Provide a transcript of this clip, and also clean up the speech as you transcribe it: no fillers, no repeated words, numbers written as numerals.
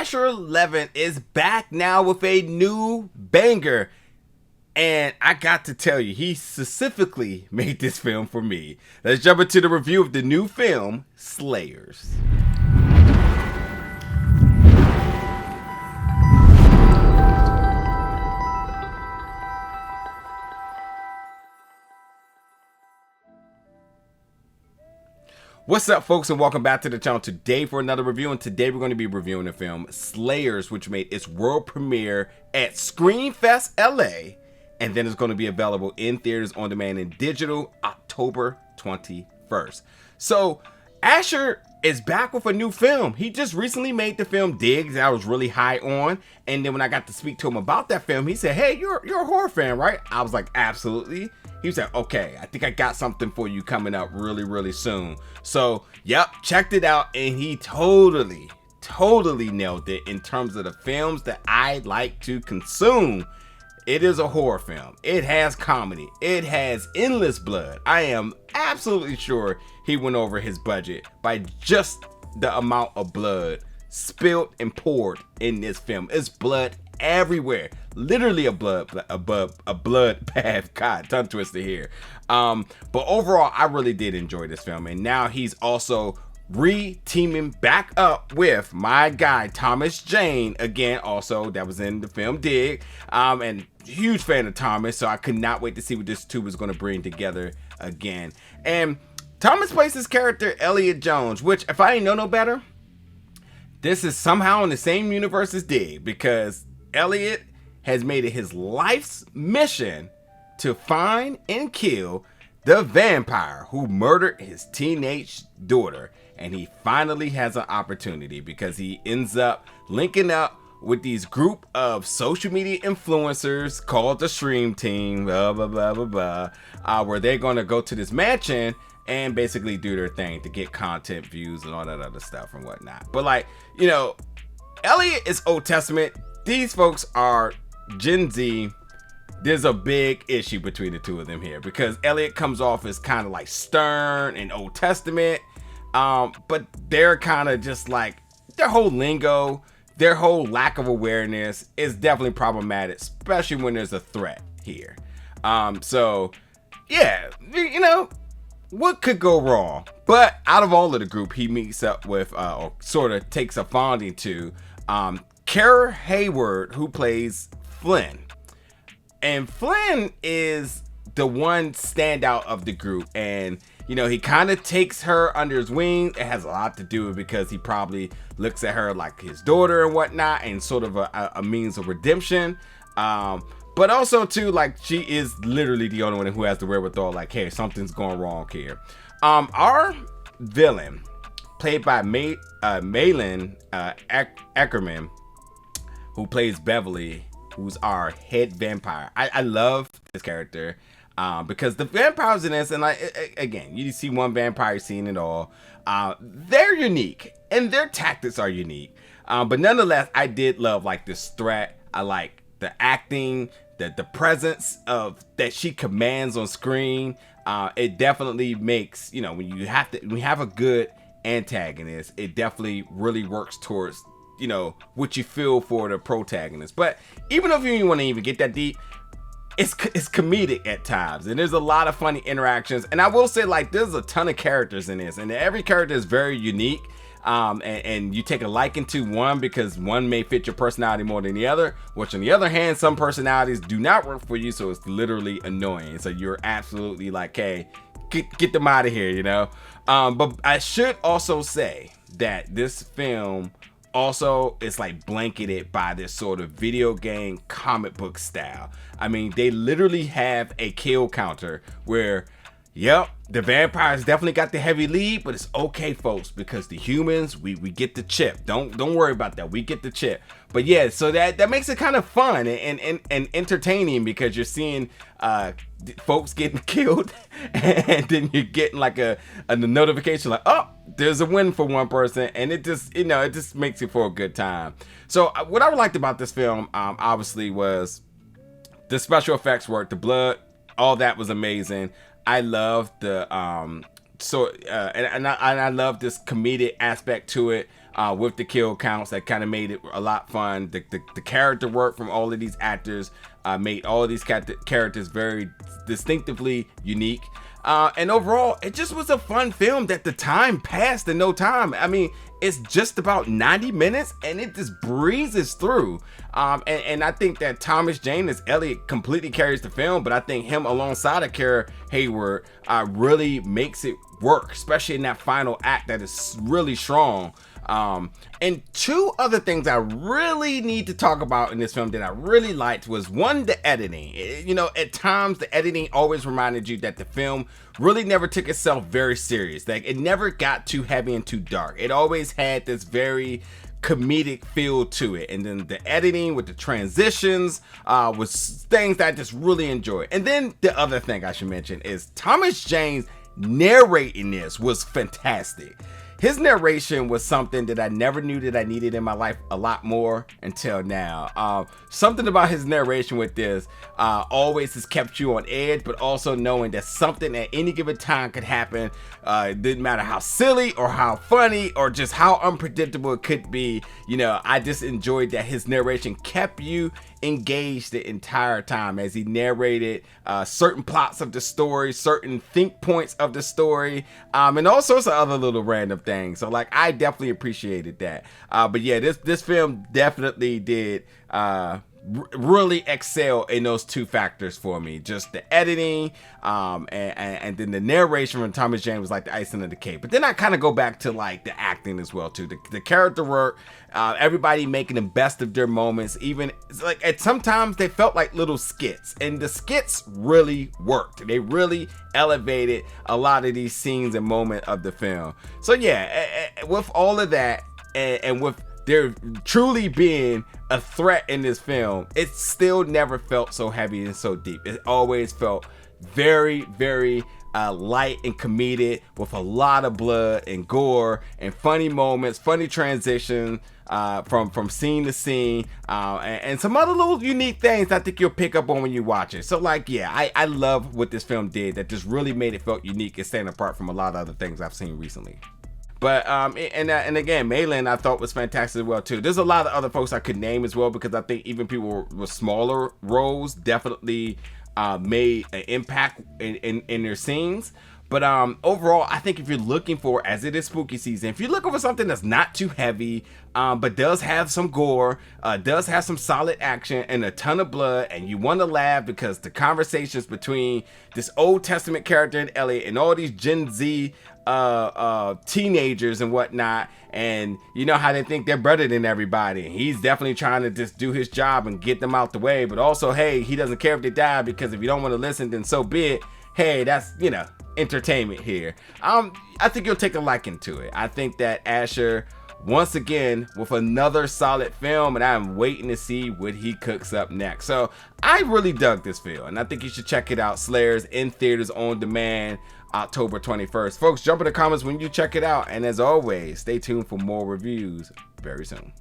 Asher Levin is back now with a new banger. And I got to tell you, he specifically made this film for me. Let's jump into the review of the new film, Slayers. What's up, folks, and welcome back to the channel today for another review. And today we're going to be reviewing the film Slayers, which made its world premiere at Screenfest LA, and then it's going to be available in theaters, on demand, and digital October 21st. So Asher is back with a new film. He just recently made the film Dig that I was really high on, and then when I got to speak to him about that film, he said, "Hey, you're a horror fan, right?" I was like, "Absolutely." He was like, "Okay, I think I got something for you coming up really soon." So, yep, checked it out, and he totally nailed it in terms of the films that I like to consume. It is a horror film. It has comedy. It has endless blood. I am absolutely sure he went over his budget by just the amount of blood spilled and poured in this film. It's blood everywhere, literally a blood bath. God, tongue twister here. But overall, I really did enjoy this film, and now he's also re-teaming back up with my guy Thomas Jane again. Also, that was in the film Dig, and huge fan of Thomas, so I could not wait to see what this two was going to bring together again. And Thomas plays his character Elliot Jones, which, if I didn't know no better, this is somehow in the same universe as Dig, because Elliot has made it his life's mission to find and kill the vampire who murdered his teenage daughter. And he finally has an opportunity because he ends up linking up with these group of social media influencers called the Stream Team, where they're going to go to this mansion and basically do their thing to get content, views, and all that other stuff and whatnot. But, like, you know, Elliot is Old Testament. These folks are Gen Z. There's a big issue between the two of them here because Elliot comes off as kind of like stern and Old Testament, but they're kind of just like, their whole lingo, their whole lack of awareness is definitely problematic, especially when there's a threat here. So yeah, you know, what could go wrong? But out of all of the group, he meets up with, or sort of takes a fondling to, Kara Hayward, who plays Flynn. And Flynn is the one standout of the group, and you know, he kind of takes her under his wing. It has a lot to do with because he probably looks at her like his daughter and whatnot, and sort of a means of redemption. But also too, like, she is literally the only one who has the wherewithal, like, hey, something's going wrong here. Our villain, played by Malin Akerman, who plays Beverly, who's our head vampire. I love this character because the vampires in this, and like, again, you see one vampire scene it all. They're unique and their tactics are unique, but nonetheless, I did love like this threat. I like the acting, the presence of that she commands on screen. It definitely makes, you know, when you have a good antagonist, it definitely really works towards, you know, what you feel for the protagonist. But even if you don't want to even get that deep, it's comedic at times, and there's a lot of funny interactions. And I will say, like, there's a ton of characters in this, and every character is very unique. And you take a liking to one because one may fit your personality more than the other, which on the other hand, some personalities do not work for you, so it's literally annoying. So you're absolutely like, hey, get them out of here, you know. But I should also say that this film also is like blanketed by this sort of video game comic book style. I mean, they literally have a kill counter where, yep, the vampires definitely got the heavy lead, but it's okay, folks, because the humans, we get the chip. Don't worry about that. We get the chip. But yeah, so that makes it kind of fun and entertaining because you're seeing folks getting killed, and then you're getting like a notification like, oh, there's a win for one person, and it just, you know, it just makes it for a good time. So what I liked about this film, obviously, was the special effects work, the blood, all that was amazing. I love the and I love this comedic aspect to it. with the kill counts that kind of made it a lot fun. The character work from all of these actors made all of these characters very distinctively unique. And overall, it just was a fun film that the time passed in no time. I mean, it's just about 90 minutes and it just breezes through. And I think that Thomas Jane as Elliot completely carries the film, but I think him alongside of Kara Hayward really makes it work, especially in that final act that is really strong. And two other things I really need to talk about in this film that I really liked was, one, the editing. You know, at times the editing always reminded you that the film really never took itself very serious. Like, it never got too heavy and too dark. It always had this very comedic feel to it, and then the editing with the transitions was things that I just really enjoyed. And then the other thing I should mention is Thomas Jane's narrating this was fantastic. His narration was something that I never knew that I needed in my life a lot more until now. Something about his narration with this always has kept you on edge, but also knowing that something at any given time could happen. It didn't matter how silly or how funny or just how unpredictable it could be. You know, I just enjoyed that his narration kept you engaged the entire time as he narrated certain plots of the story, certain think points of the story, and all sorts of other little random things. So like, I definitely appreciated that. But yeah, this film definitely did really excel in those two factors for me. Just the editing and then the narration from Thomas Jane was like the icing on the cake. But then I kind of go back to like the acting as well too. The character work, everybody making the best of their moments. Even like at sometimes they felt like little skits, and the skits really worked. They really elevated a lot of these scenes and moments of the film. So yeah, with all of that and with there truly being a threat in this film, it still never felt so heavy and so deep. It always felt very, very light and comedic, with a lot of blood and gore and funny moments, funny transition from scene to scene, and some other little unique things I think you'll pick up on when you watch it. So like, yeah, I love what this film did that just really made it felt unique and stand apart from a lot of other things I've seen recently. But and again, Malin I thought was fantastic as well too. There's a lot of other folks I could name as well, because I think even people with smaller roles definitely made an impact in their scenes. But overall, I think if you're looking for, as it is spooky season, if you're looking for something that's not too heavy, but does have some gore, does have some solid action and a ton of blood, and you want to laugh because the conversations between this Old Testament character and Elliot and all these Gen Z teenagers and whatnot, and you know how they think they're better than everybody. He's definitely trying to just do his job and get them out the way, but also, hey, he doesn't care if they die, because if you don't want to listen, then so be it. Hey, that's, you know, entertainment here. I think you'll take a liking to it. I think that Asher, once again, with another solid film, and I'm waiting to see what he cooks up next. So I really dug this film, and I think you should check it out. Slayers in theaters on demand October 21st. Folks, jump in the comments when you check it out, and as always, stay tuned for more reviews very soon.